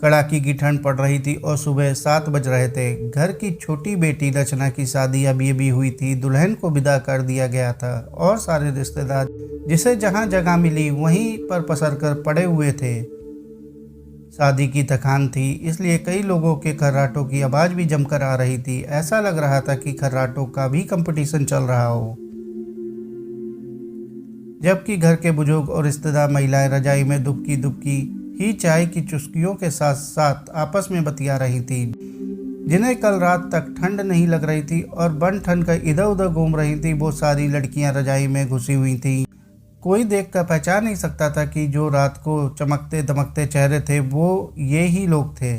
कड़ाकी की ठंड पड़ रही थी और सुबह 7 बज रहे थे। घर की छोटी बेटी रचना की शादी अभी हुई थी। दुल्हन को विदा कर दिया गया था और सारे रिश्तेदार जिसे जहां जगह मिली वहीं पर पसर कर पड़े हुए थे। शादी की थकान थी, इसलिए कई लोगों के खर्राटों की आवाज़ भी जमकर आ रही थी। ऐसा लग रहा था कि खर्राटों का भी कंपटीशन चल रहा हो। जबकि घर के बुजुर्ग और रिश्तेदार महिलाएं रजाई में दुबकी दुबकी ही चाय की चुस्कियों के साथ साथ आपस में बतिया रही थी। जिन्हें कल रात तक ठंड नहीं लग रही थी और बन ठन कर इधर उधर घूम रही थी, वो सारी लड़कियां रजाई में घुसी हुई थी। कोई देखकर पहचान नहीं सकता था कि जो रात को चमकते दमकते चेहरे थे वो ये ही लोग थे।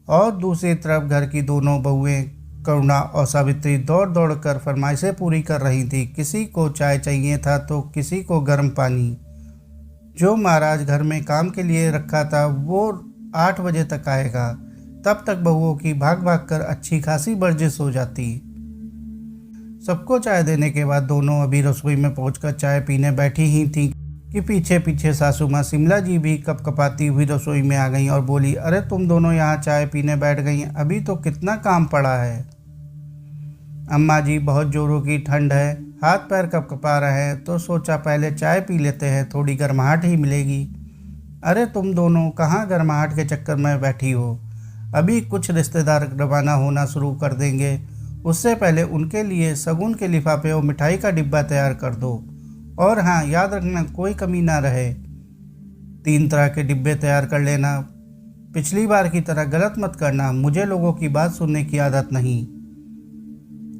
और दूसरी तरफ घर की दोनों बहुएं करुणा और सावित्री दौड़ दौड़ कर फरमाइशें पूरी कर रही थी। किसी को चाय चाहिए था तो किसी को गर्म पानी। जो महाराज घर में काम के लिए रखा था वो 8 बजे तक आएगा। तब तक बहुओं की भाग भाग कर अच्छी खासी वर्जिश हो जाती। सबको चाय देने के बाद दोनों अभी रसोई में पहुंचकर चाय पीने बैठी ही थी कि पीछे पीछे सासू माँ शिमला जी भी कपकपाती हुई रसोई में आ गईं और बोली, अरे तुम दोनों यहाँ चाय पीने बैठ गई, अभी तो कितना काम पड़ा है। अम्मा जी, बहुत जोरों की ठंड है, हाथ पैर कपकपा रहे हैं, तो सोचा पहले चाय पी लेते हैं, थोड़ी गर्माहट ही मिलेगी। अरे तुम दोनों कहाँ गर्माहट के चक्कर में बैठी हो, अभी कुछ रिश्तेदार रवाना होना शुरू कर देंगे, उससे पहले उनके लिए शगुन के लिफाफे और मिठाई का डिब्बा तैयार कर दो। और हाँ, याद रखना कोई कमी ना रहे। 3 तरह के डिब्बे तैयार कर लेना। पिछली बार की तरह गलत मत करना, मुझे लोगों की बात सुनने की आदत नहीं।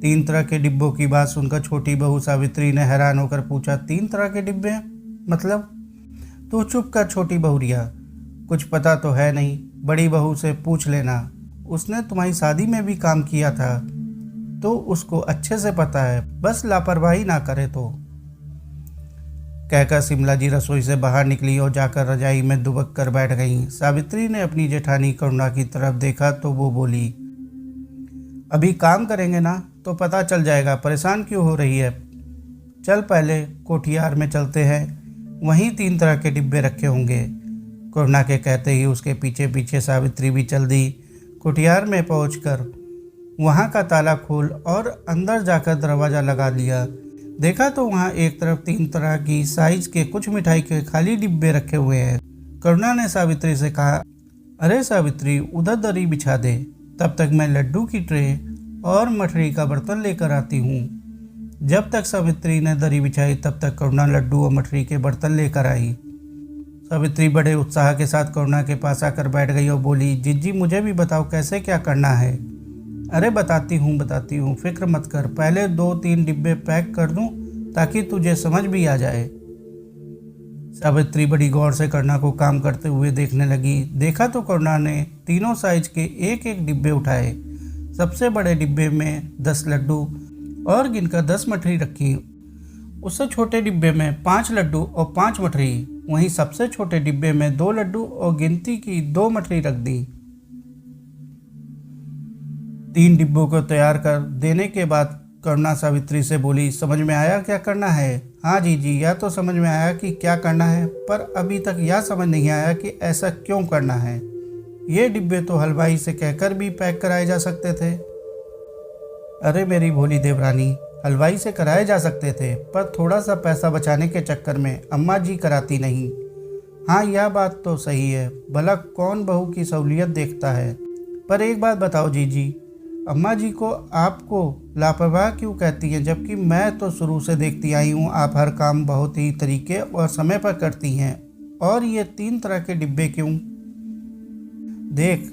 3 तरह के डिब्बों की बात सुनकर छोटी बहू सावित्री ने हैरान होकर पूछा, 3 तरह के डिब्बे मतलब? तू चुप कर छोटी बहुरिया, कुछ पता तो है नहीं, बड़ी बहू से पूछ लेना, उसने तुम्हारी शादी में भी काम किया था तो उसको अच्छे से पता है, बस लापरवाही ना करे तो। कहकर शिमला जी रसोई से बाहर निकली और जाकर रजाई में दुबक कर बैठ गईं। सावित्री ने अपनी जेठानी करुणा की तरफ देखा तो वो बोली, अभी काम करेंगे ना तो पता चल जाएगा, परेशान क्यों हो रही है। चल पहले कोठियार में चलते हैं, वहीं 3 तरह के डिब्बे रखे होंगे। करुणा के कहते ही उसके पीछे पीछे सावित्री भी चल दी। कोठियार में पहुंचकर वहाँ का ताला खोल और अंदर जाकर दरवाज़ा लगा लिया। देखा तो वहाँ एक तरफ 3 तरह की साइज के कुछ मिठाई के खाली डिब्बे रखे हुए हैं। करुणा ने सावित्री से कहा, अरे सावित्री, उधर दरी बिछा दे, तब तक मैं लड्डू की ट्रे और मठरी का बर्तन लेकर आती हूँ। जब तक सावित्री ने दरी बिछाई तब तक करुणा लड्डू और मठरी के बर्तन लेकर आई। सावित्री बड़े उत्साह के साथ करुणा के पास आकर बैठ गई और बोली, जिज्जी मुझे भी बताओ कैसे क्या करना है। अरे बताती हूँ, फिक्र मत कर, पहले 2-3 डिब्बे पैक कर दूँ ताकि तुझे समझ भी आ जाए। सावित्री बड़ी गौर से करुणा को काम करते हुए देखने लगी। देखा तो करुणा ने तीनों साइज के एक एक डिब्बे उठाए। सबसे बड़े डिब्बे में 10 लड्डू और गिनकर 10 मठरी रखी। उससे छोटे डिब्बे में 5 लड्डू और 5 मठरी, वहीं सबसे छोटे डिब्बे में 2 लड्डू और गिनती की 2 मठरी रख दी। 3 डिब्बों को तैयार कर देने के बाद करुणा सावित्री से बोली, समझ में आया क्या करना है। हाँ जी, यह तो समझ में आया कि क्या करना है, पर अभी तक यह समझ नहीं आया कि ऐसा क्यों करना है। ये डिब्बे तो हलवाई से कहकर भी पैक कराए जा सकते थे। अरे मेरी भोली देवरानी, हलवाई से कराए जा सकते थे, पर थोड़ा सा पैसा बचाने के चक्कर में अम्मा जी कराती नहीं। हाँ, यह बात तो सही है, भला कौन बहू की सहूलियत देखता है। पर एक बात बताओ जीजी, अम्मा जी को आपको लापरवाह क्यों कहती हैं, जबकि मैं तो शुरू से देखती आई हूँ आप हर काम बहुत ही तरीके और समय पर करती हैं। और ये 3 तरह के डिब्बे क्यों? देख,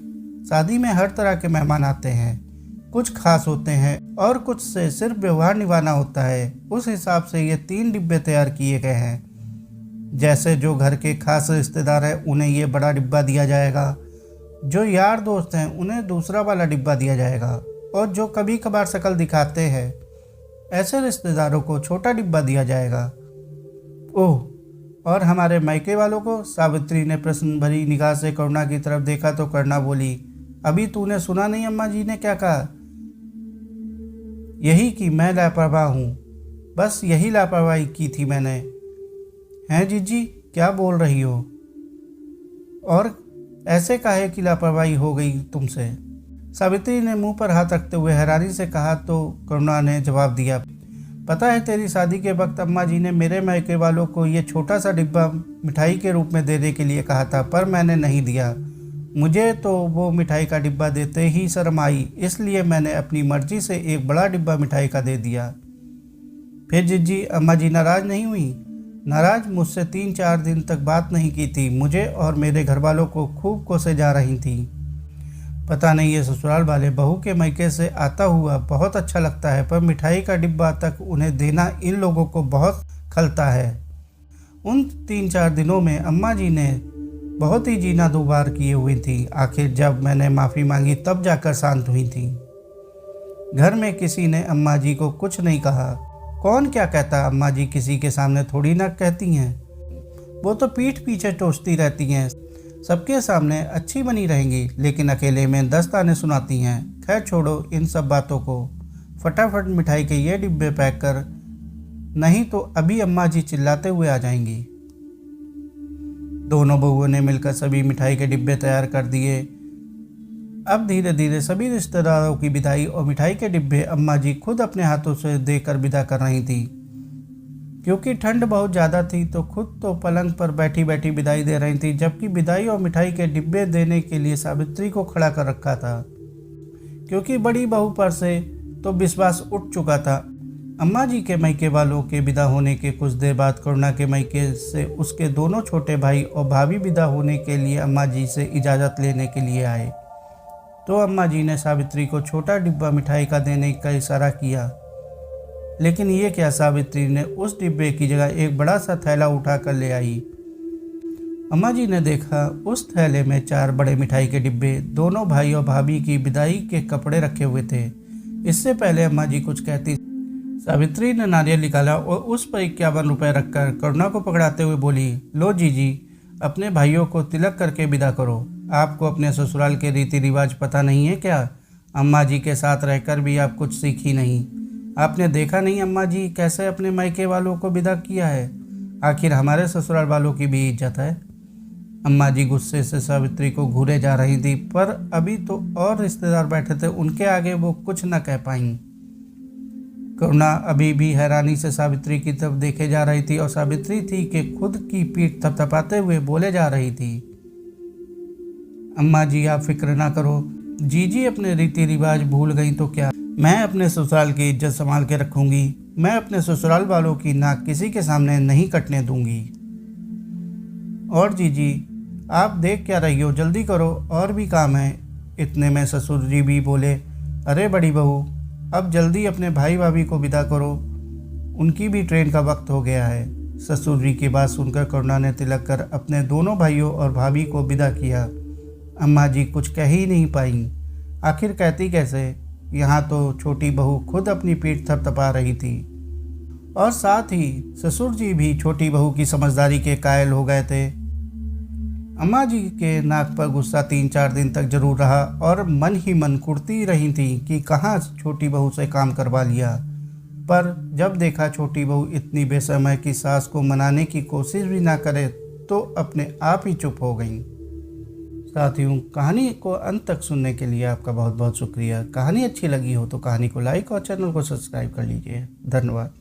शादी में हर तरह के मेहमान आते हैं, कुछ खास होते हैं और कुछ से सिर्फ व्यवहार निभाना होता है। उस हिसाब से ये 3 डिब्बे तैयार किए गए हैं। जैसे जो घर के खास रिश्तेदार हैं उन्हें ये बड़ा डिब्बा दिया जाएगा, जो यार दोस्त हैं उन्हें दूसरा वाला डिब्बा दिया जाएगा, और जो कभी कभार शक्ल दिखाते हैं ऐसे रिश्तेदारों को छोटा डिब्बा दिया जाएगा। ओह, और हमारे मायके वालों को? सावित्री ने प्रश्न भरी निगाह से करुणा की तरफ देखा तो करुणा बोली, अभी तूने सुना नहीं अम्मा जी ने क्या कहा? यही कि मैं लापरवाह हूँ, बस यही लापरवाही की थी मैंने। हैं जीजी, क्या बोल रही हो? और ऐसे काहे की लापरवाही हो गई तुमसे? सावित्री ने मुंह पर हाथ रखते हुए हैरानी से कहा तो करुणा ने जवाब दिया, पता है तेरी शादी के वक्त अम्मा जी ने मेरे मायके वालों को ये छोटा सा डिब्बा मिठाई के रूप में देने के लिए कहा था, पर मैंने नहीं दिया। मुझे तो वो मिठाई का डिब्बा देते ही शर्म आई, इसलिए मैंने अपनी मर्जी से एक बड़ा डिब्बा मिठाई का दे दिया। फिर जिज्जी अम्मा जी नाराज़ नहीं हुई? नाराज़ मुझसे 3-4 दिन तक बात नहीं की थी। मुझे और मेरे घर वालों को खूब कोसे जा रही थी। पता नहीं ये ससुराल वाले बहू के मायके से आता हुआ बहुत अच्छा लगता है, पर मिठाई का डिब्बा तक उन्हें देना इन लोगों को बहुत खलता है। उन 3-4 दिनों में अम्मा जी ने बहुत ही जीना दुबार किए हुई थी। आखिर जब मैंने माफ़ी मांगी तब जाकर शांत हुई थी। घर में किसी ने अम्मा जी को कुछ नहीं कहा। कौन क्या कहता, अम्मा जी किसी के सामने थोड़ी ना कहती हैं। वो तो पीठ पीछे टोचती रहती हैं, सबके सामने अच्छी बनी रहेंगी, लेकिन अकेले में 10 ताने सुनाती हैं। खैर छोड़ो इन सब बातों को, फटाफट मिठाई के ये डिब्बे पैक कर, नहीं तो अभी अम्मा जी चिल्लाते हुए आ जाएंगी। दोनों बहुओं ने मिलकर सभी मिठाई के डिब्बे तैयार कर दिए। अब धीरे धीरे सभी रिश्तेदारों की विदाई और मिठाई के डिब्बे अम्मा जी खुद अपने हाथों से देकर विदा कर रही थी। क्योंकि ठंड बहुत ज़्यादा थी तो खुद तो पलंग पर बैठी बैठी विदाई दे रही थी, जबकि विदाई और मिठाई के डिब्बे देने के लिए सावित्री को खड़ा कर रखा था। क्योंकि बड़ी बहू पर से तो विश्वास उठ चुका था। अम्मा जी के मायके वालों के विदा होने के कुछ देर बाद करुणा के मायके से उसके दोनों छोटे भाई और भाभी विदा होने के लिए अम्मा जी से इजाज़त लेने के लिए आए। तो अम्मा जी ने सावित्री को छोटा डिब्बा मिठाई का देने का इशारा किया, लेकिन ये क्या, सावित्री ने उस डिब्बे की जगह एक बड़ा सा थैला उठा कर ले आई। अम्मा जी ने देखा उस थैले में 4 बड़े मिठाई के डिब्बे, दोनों भाई और भाभी की विदाई के कपड़े रखे हुए थे। इससे पहले अम्मा जी कुछ कहती, सावित्री ने नारियल निकाला और उस पर 51 रुपये रखकर करुणा को पकड़ाते हुए बोली, लो जीजी, अपने भाइयों को तिलक करके विदा करो। आपको अपने ससुराल के रीति रिवाज पता नहीं है क्या? अम्मा जी के साथ रहकर भी आप कुछ सीखी नहीं। आपने देखा नहीं अम्मा जी कैसे अपने मायके वालों को विदा किया है? आखिर हमारे ससुराल वालों की भी इज्जत है। अम्मा जी गुस्से से सावित्री को घूरे जा रही थी, पर अभी तो और रिश्तेदार बैठे थे, उनके आगे वो कुछ न कह पाईं। करुणा अभी भी हैरानी से सावित्री की तरफ देखे जा रही थी और सावित्री थी कि खुद की पीठ थपथपाते हुए बोले जा रही थी, अम्मा जी आप फिक्र ना करो, जीजी अपने रीति रिवाज भूल गई तो क्या, मैं अपने ससुराल की इज्जत संभाल के रखूंगी। मैं अपने ससुराल वालों की नाक किसी के सामने नहीं कटने दूंगी। और जीजी आप देख क्या रही हो, जल्दी करो, और भी काम है। इतने में ससुर जी भी बोले, अरे बड़ी बहू, अब जल्दी अपने भाई भाभी को विदा करो, उनकी भी ट्रेन का वक्त हो गया है। ससुर जी की बात सुनकर करुणा ने तिलक कर अपने दोनों भाइयों और भाभी को विदा किया। अम्मा जी कुछ कह ही नहीं पाई, आखिर कहती कैसे? यहाँ तो छोटी बहू खुद अपनी पीठ थपथपा रही थी और साथ ही ससुर जी भी छोटी बहू की समझदारी के कायल हो गए थे। अम्मा जी के नाक पर गुस्सा 3-4 दिन तक जरूर रहा और मन ही मन कुड़ती रही थी कि कहाँ छोटी बहू से काम करवा लिया, पर जब देखा छोटी बहू इतनी बेसमय की सास को मनाने की कोशिश भी ना करे तो अपने आप ही चुप हो गई। साथियों, कहानी को अंत तक सुनने के लिए आपका बहुत बहुत शुक्रिया। कहानी अच्छी लगी हो तो कहानी को लाइक और चैनल को सब्सक्राइब कर लीजिए। धन्यवाद।